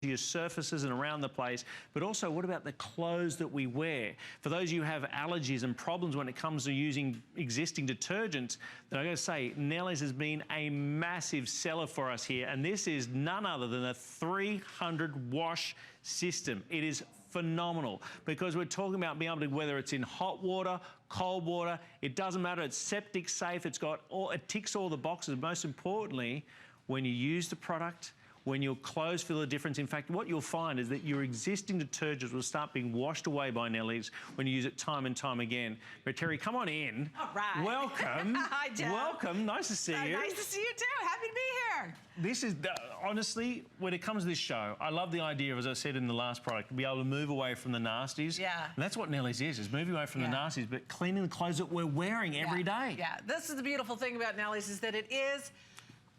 your surfaces and around the place, but also what about the clothes that we wear? For those of you who have allergies and problems when it comes to using existing detergents, then I gotta say, Nellies has been a massive seller for us here, and this is none other than a 300 wash system. It is phenomenal because we're talking about being able to, whether it's in hot water, cold water, it doesn't matter, it's septic safe, it ticks all the boxes. Most importantly, when you use the product, when your clothes feel the difference. In fact, what you'll find is that your existing detergents will start being washed away by Nellies when you use it time and time again. But Terry, come on in. All right. Welcome. Hi, Jeff. Welcome. Nice to see you. Nice to see you too. Happy to be here. This is, honestly, when it comes to this show, I love the idea of, as I said in the last product, to be able to move away from the nasties. Yeah. And that's what Nellies is moving away from the nasties, but cleaning the clothes that we're wearing every day. Yeah, this is the beautiful thing about Nellies is that it is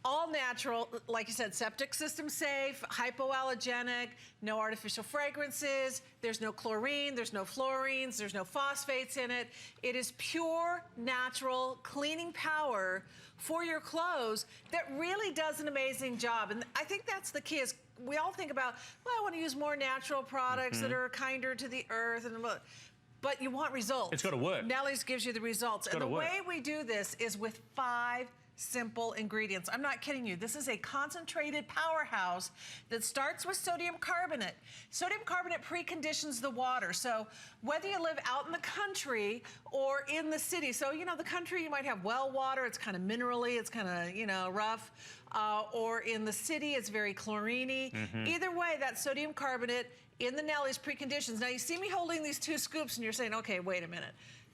all natural, like you said, septic system safe, hypoallergenic, no artificial fragrances, there's no chlorine, there's no fluorines, there's no phosphates in it. It is pure, natural cleaning power for your clothes that really does an amazing job. And I think that's the key is we all think about, well, I want to use more natural products that are kinder to the earth, and but you want results. It's got to work. Nellies gives you the results. And the way we do this is with 5 simple ingredients. I'm not kidding you. This is a concentrated powerhouse that starts with sodium carbonate. Sodium carbonate preconditions the water. So whether you live out in the country or in the city, so you know, the country you might have well water, it's kind of minerally, it's kind of, you know, rough, or in the city it's very chlorine-y. Either way, that sodium carbonate in the Nellies preconditions. Now you see me holding these 2 scoops and you're saying, okay, wait a minute.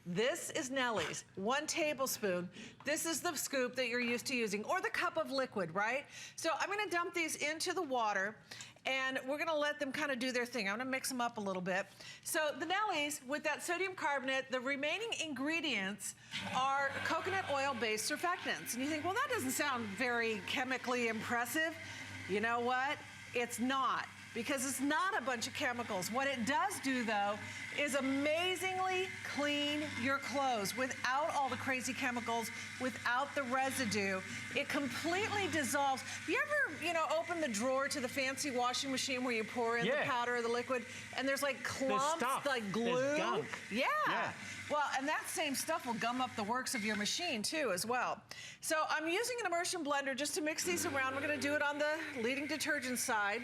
This is Nellies, 1 tablespoon. This is the scoop that you're used to using, or the cup of liquid, right? So I'm gonna dump these into the water, and we're gonna let them kind of do their thing. I'm gonna mix them up a little bit. So the Nellies, with that sodium carbonate, the remaining ingredients are coconut oil-based surfactants. And you think, well, that doesn't sound very chemically impressive. You know what? It's not. Because it's not a bunch of chemicals. What it does do, though, is amazingly clean your clothes without all the crazy chemicals, without the residue. It completely dissolves. You ever, you know, open the drawer to the fancy washing machine where you pour in the powder or the liquid, and there's like clumps, like glue? Yeah. Well, and that same stuff will gum up the works of your machine, too, as well. So I'm using an immersion blender just to mix these around. We're going to do it on the leading detergent side.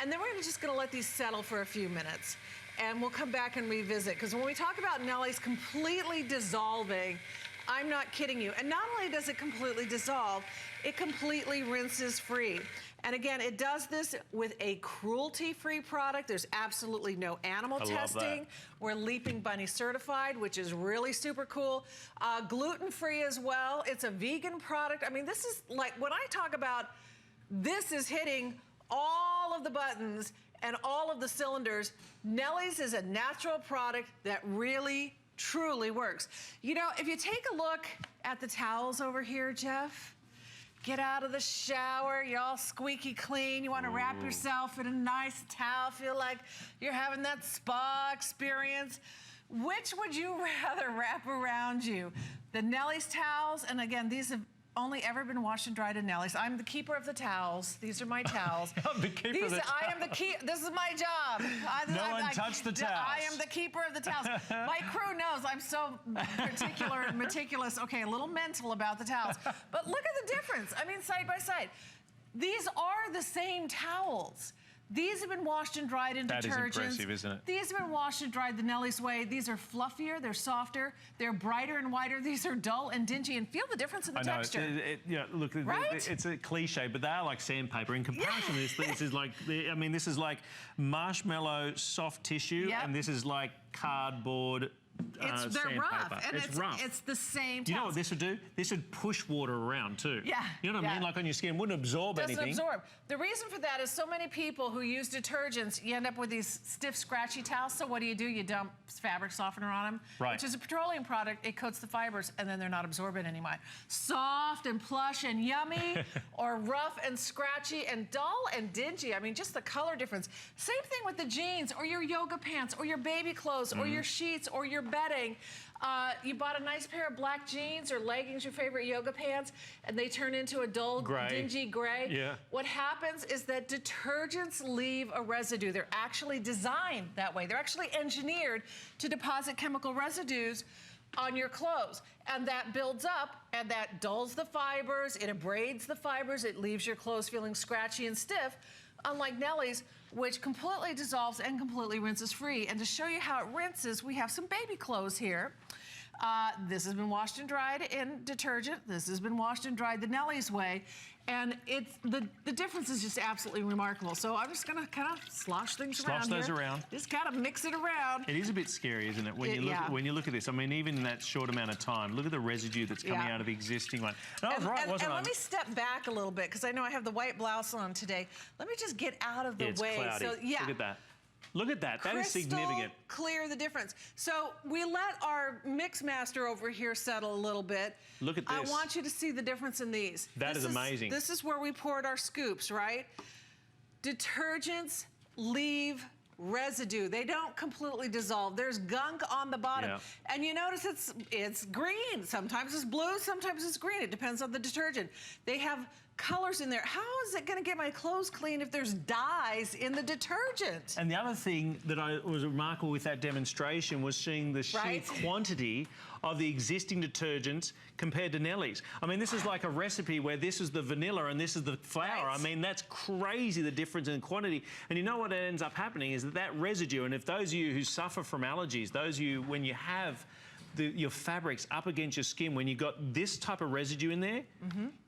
And then we're just gonna let these settle for a few minutes. And we'll come back and revisit. Because when we talk about Nellies completely dissolving, I'm not kidding you. And not only does it completely dissolve, it completely rinses free. And again, it does this with a cruelty-free product. There's absolutely no animal testing. We're Leaping Bunny certified, which is really super cool. Gluten-free as well. It's a vegan product. I mean, this is like, when I talk about this is hitting all of the buttons and all of the cylinders, Nellies is a natural product that really, truly works. You know, if you take a look at the towels over here, Jeff, get out of the shower, you're all squeaky clean, you want to wrap yourself in a nice towel, feel like you're having that spa experience. Which would you rather wrap around you? The Nellies towels, and again, these have only ever been washed and dried in Nellies. I'm the keeper of the towels. These are my towels. I'm the keeper of the towels. I am the key. This is my job. No one touched the towels. I am the keeper of the towels. My crew knows I'm so particular and meticulous. Okay, a little mental about the towels. But look at the difference. I mean, side by side. These are the same towels. These have been washed and dried in detergents. That is impressive, isn't it? These have been washed and dried the Nellies way. These are fluffier, they're softer, they're brighter and whiter. These are dull and dingy, and feel the difference in the texture. Yeah, look, right? It's a cliche, but they are like sandpaper. In comparison to this is like, I mean, this is like marshmallow soft tissue, and this is like cardboard. They're rough, and it's rough. It's the same. Do you know what this would do? This would push water around too. Yeah. You know what I mean? Like on your skin, wouldn't absorb anything. Doesn't absorb. The reason for that is so many people who use detergents, you end up with these stiff, scratchy towels. So what do? You dump fabric softener on them, which is a petroleum product. It coats the fibers, and then they're not absorbent anymore. Soft and plush and yummy, or rough and scratchy and dull and dingy. I mean, just the color difference. Same thing with the jeans, or your yoga pants, or your baby clothes, or your sheets, or your betting you bought a nice pair of black jeans or leggings, your favorite yoga pants, and they turn into a dull, dingy gray. Yeah. What happens is that detergents leave a residue. They're actually designed that way. They're actually engineered to deposit chemical residues on your clothes, and that builds up and that dulls the fibers, it abrades the fibers, it leaves your clothes feeling scratchy and stiff, unlike Nellie's, which completely dissolves and completely rinses free. And to show you how it rinses, we have some baby clothes here. This has been washed and dried in detergent. This has been washed and dried the Nellie's way. And it's the difference is just absolutely remarkable. So I'm just gonna kind of slosh things around. Slosh those around. Just kind of mix it around. It is a bit scary, isn't it? When you look at this, I mean, even in that short amount of time, look at the residue that's coming out of the existing one. And I was right, wasn't I? And let me step back a little bit because I know I have the white blouse on today. Let me just get out of the way. It's cloudy. So yeah. Look at that. Look at that. That is significant. Clear the difference. So we let our mix master over here settle a little bit. Look at this. I want you to see the difference in these. That is amazing. This is where we poured our scoops, right? Detergents leave residue. They don't completely dissolve. There's gunk on the bottom. Yeah. And you notice it's green. Sometimes it's blue, sometimes it's green. It depends on the detergent. They have colors in there. How is it going to get my clothes clean if there's dyes in the detergent? And the other thing that was remarkable with that demonstration was seeing the sheer quantity of the existing detergents compared to Nellie's. I mean, this is like a recipe where this is the vanilla and this is the flour. I mean, that's crazy, the difference in quantity. And you know what ends up happening is that residue, and if those of you who suffer from allergies, those of you, when you have your fabrics up against your skin, when you've got this type of residue in there,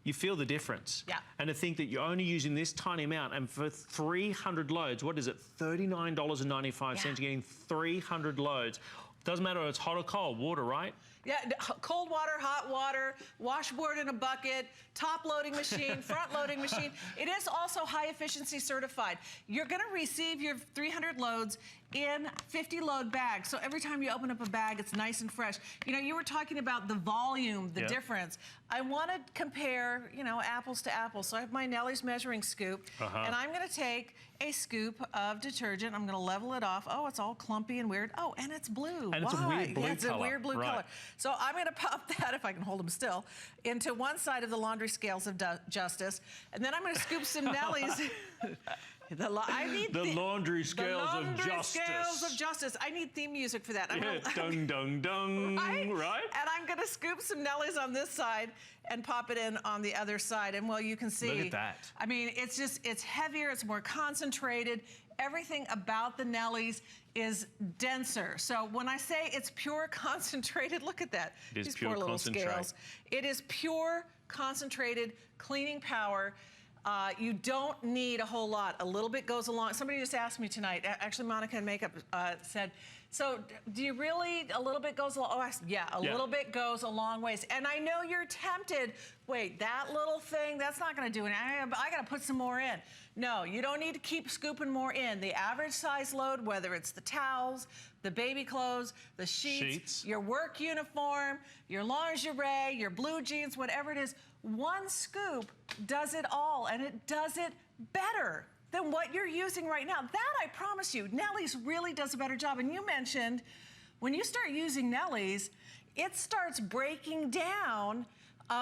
you feel the difference. Yeah. And to think that you're only using this tiny amount, and for 300 loads, what is it, $39.95, you're getting 300 loads. Doesn't matter if it's hot or cold, water, right? Yeah, cold water, hot water, washboard in a bucket, top loading machine, front loading machine. It is also high efficiency certified. You're gonna receive your 300 loads in 50 load bags. So every time you open up a bag, it's nice and fresh. You know, you were talking about the volume, the difference. I wanna compare, you know, apples to apples. So I have my Nellie's measuring scoop, and I'm gonna take a scoop of detergent. I'm gonna level it off. Oh, it's all clumpy and weird. Oh, and it's blue. And it's a weird blue color. It's a weird blue color. So I'm gonna pop that, if I can hold them still, into one side of the laundry scales of justice, and then I'm gonna scoop some Nellie's. The laundry scales of justice. I need theme music for that. Dung, dung, dung, right? And I'm gonna scoop some Nellie's on this side and pop it in on the other side. And well, you can see. Look at that. I mean, it's heavier, it's more concentrated. Everything about the Nellie's is denser. So when I say it's pure concentrated, look at that. It is These pure poor little concentrate. scales. It is pure concentrated cleaning power. You don't need a whole lot. A little bit goes along. Somebody just asked me tonight, actually Monica in makeup said, so do you really, a little bit goes along? Oh, yeah, a little bit goes a long ways. And I know you're tempted, wait, that little thing, that's not gonna do it. I gotta put some more in. No, you don't need to keep scooping more in. The average size load, whether it's the towels, the baby clothes, the sheets, your work uniform, your lingerie, your blue jeans, whatever it is, one scoop does it all, and it does it better than what you're using right now. That I promise you, Nellie's really does a better job. And you mentioned, when you start using Nellie's, it starts breaking down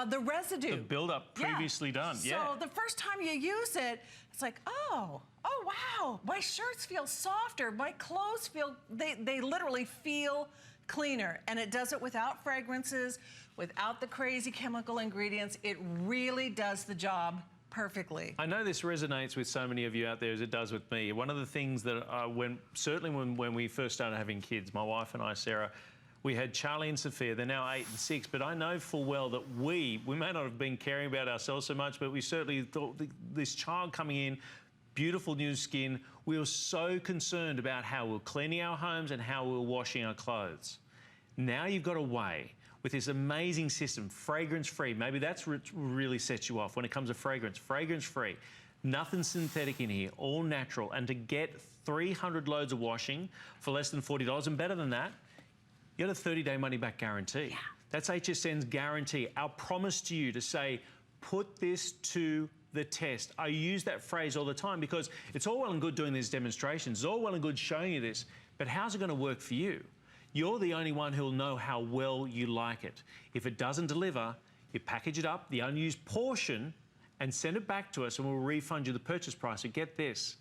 the residue. The buildup previously done, So the first time you use it, it's like, oh wow, my shirts feel softer, my clothes feel, they literally feel cleaner. And it does it without fragrances, without the crazy chemical ingredients. It really does the job perfectly. I know this resonates with so many of you out there as it does with me. One of the things that certainly when we first started having kids, my wife and I, Sarah, we had Charlie and Sophia. They're now 8 and 6, but I know full well that we may not have been caring about ourselves so much, but we certainly thought this child coming in, beautiful new skin, we were so concerned about how we're cleaning our homes and how we're washing our clothes. Now you've got a way with this amazing system, fragrance-free. Maybe that's what really sets you off when it comes to fragrance. Fragrance-free, nothing synthetic in here, all natural. And to get 300 loads of washing for less than $40, and better than that, you got a 30-day money-back guarantee. Yeah. That's HSN's guarantee. Our promise to you to say, put this to the test. I use that phrase all the time because it's all well and good doing these demonstrations. It's all well and good showing you this, but how's it going to work for you? You're the only one who'll know how well you like it. If it doesn't deliver, you package it up, the unused portion, and send it back to us, and we'll refund you the purchase price. And get this,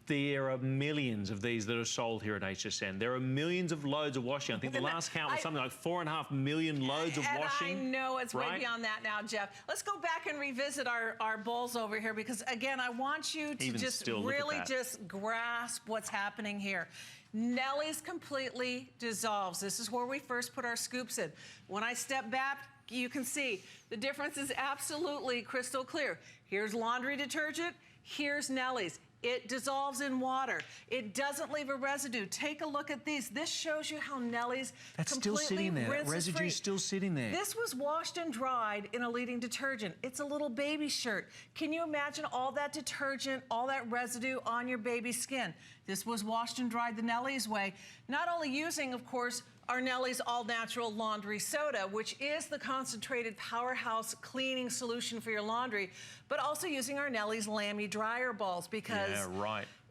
there are millions of these that are sold here at HSN. There are millions of loads of washing. I think the last count was something like 4.5 million loads of washing. I know it's way beyond that now, Jeff. Let's go back and revisit our bowls over here, because again, I want you to just really just grasp what's happening here. Nellie's completely dissolves. This is where we first put our scoops in. When I step back, you can see the difference is absolutely crystal clear. Here's laundry detergent, here's Nellie's. It dissolves in water. It doesn't leave a residue. Take a look at these. This shows you how Nellie's completely still sitting there. That residue's still sitting there. This was washed and dried in a leading detergent. It's a little baby shirt. Can you imagine all that detergent, all that residue on your baby's skin? This was washed and dried the Nellie's way. Not only using, of course, our Nellie's all-natural laundry soda, which is the concentrated powerhouse cleaning solution for your laundry, but also using our Nellie's Lammy dryer balls, because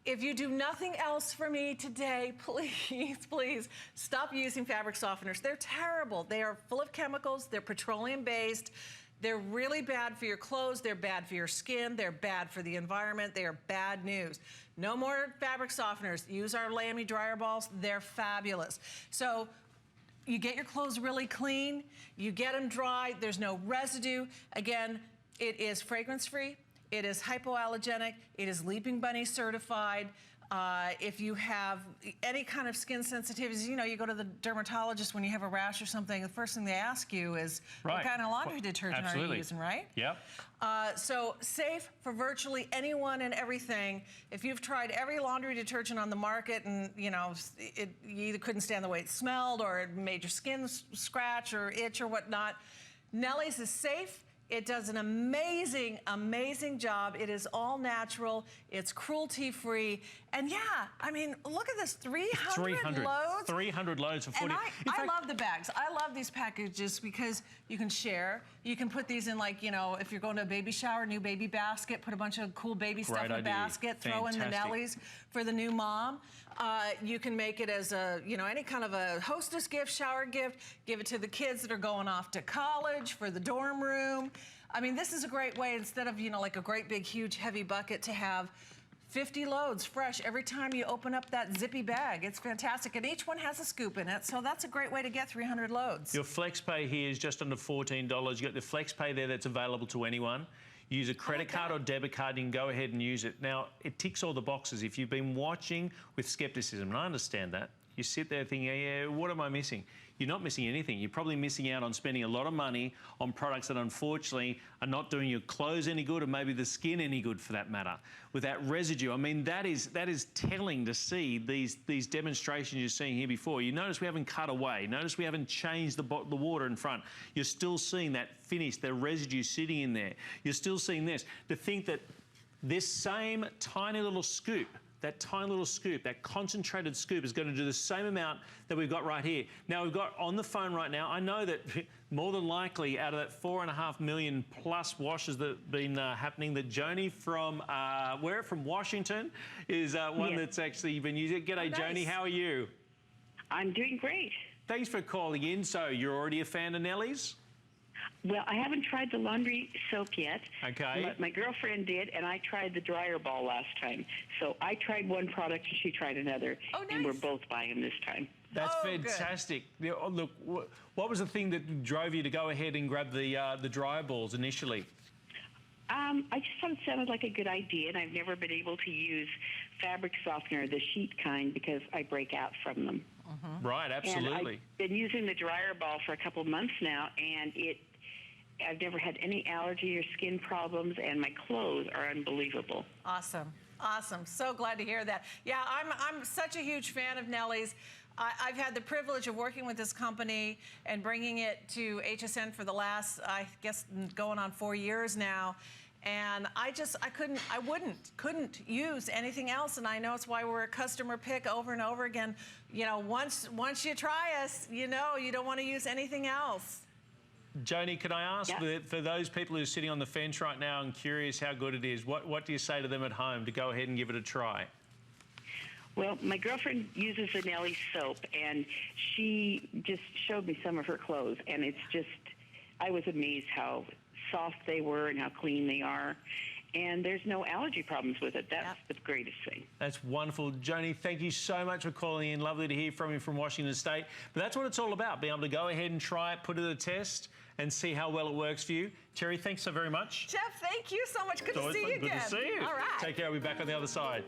if you do nothing else for me today, please, please stop using fabric softeners. They're terrible. They are full of chemicals. They're petroleum-based. They're really bad for your clothes. They're bad for your skin. They're bad for the environment. They are bad news. No more fabric softeners. Use our Lammy dryer balls. They're fabulous. So you get your clothes really clean, you get them dry, there's no residue. Again, it is fragrance-free, it is hypoallergenic, it is Leaping Bunny certified. If you have any kind of skin sensitivities, you know, you go to the dermatologist when you have a rash or something, the first thing they ask you is, what kind of laundry detergent are you using, right? Yep. So safe for virtually anyone and everything. If you've tried every laundry detergent on the market and, you know, you either couldn't stand the way it smelled or it made your skin scratch or itch or whatnot, Nellie's is safe. It does an amazing, amazing job. It is all natural. It's cruelty-free. And yeah, I mean, look at this, 300 loads. 300 loads for 40. And I love the bags. I love these packages because you can share. You can put these in, like, you know, if you're going to a baby shower, new baby basket, put a bunch of cool baby stuff in the basket, throw in the Nellies for the new mom. You can make it as a, you know, any kind of a hostess gift, shower gift, give it to the kids that are going off to college, for the dorm room. I mean, this is a great way, instead of, you know, like a great big huge heavy bucket, to have 50 loads fresh every time you open up that zippy bag. It's fantastic, and each one has a scoop in it, so that's a great way to get 300 loads. Your Flexpay here is just under $14. You got the Flexpay there that's available to anyone. Use a credit card or debit card, you can go ahead and use it. Now, it ticks all the boxes. If you've been watching with skepticism, and I understand that, you sit there thinking, yeah, what am I missing? You're not missing anything. You're probably missing out on spending a lot of money on products that unfortunately are not doing your clothes any good, or maybe the skin any good for that matter. With that residue, I mean, that is telling to see these demonstrations you're seeing here before. You notice we haven't cut away. Notice we haven't changed the water in front. You're still seeing that finish, the residue sitting in there. You're still seeing this. To think that this same tiny little scoop, that tiny little scoop, that concentrated scoop, is going to do the same amount that we've got right here. Now, we've got on the phone right now, I know that more than likely out of that 4.5 million plus washes that have been happening, that Joni from, from Washington is one that's actually been using it. G'day, Joni, how are you? I'm doing great. Thanks for calling in. So you're already a fan of Nellie's? Well, I haven't tried the laundry soap yet. Okay. My girlfriend did, and I tried the dryer ball last time. So I tried one product, and she tried another. Oh, nice. And we're both buying them this time. That's fantastic. Yeah, look, what was the thing that drove you to go ahead and grab the dryer balls initially? I just thought it sounded like a good idea, and I've never been able to use fabric softener, the sheet kind, because I break out from them. Right, absolutely. And I've been using the dryer ball for a couple of months now, and I've never had any allergy or skin problems, and my clothes are unbelievable. Awesome. Awesome. So glad to hear that. Yeah, I'm such a huge fan of Nellie's. I've had the privilege of working with this company and bringing it to HSN for the last, I guess, going on 4 years now. And I couldn't use anything else. And I know it's why we're a customer pick over and over again. You know, once you try us, you know, you don't want to use anything else. Joni, can I ask, for those people who are sitting on the fence right now and curious how good it is, what do you say to them at home to go ahead and give it a try? Well, my girlfriend uses the Nellie soap, and she just showed me some of her clothes, and it's just, I was amazed how soft they were and how clean they are. And there's no allergy problems with it. That's the greatest thing. That's wonderful. Joni, thank you so much for calling in. Lovely to hear from you from Washington State. But that's what it's all about, being able to go ahead and try it, put it to the test, and see how well it works for you. Terry, thanks so very much. Jeff, thank you so much. Good to see you again. Good to see you. All right. Take care. I'll be back on the other side.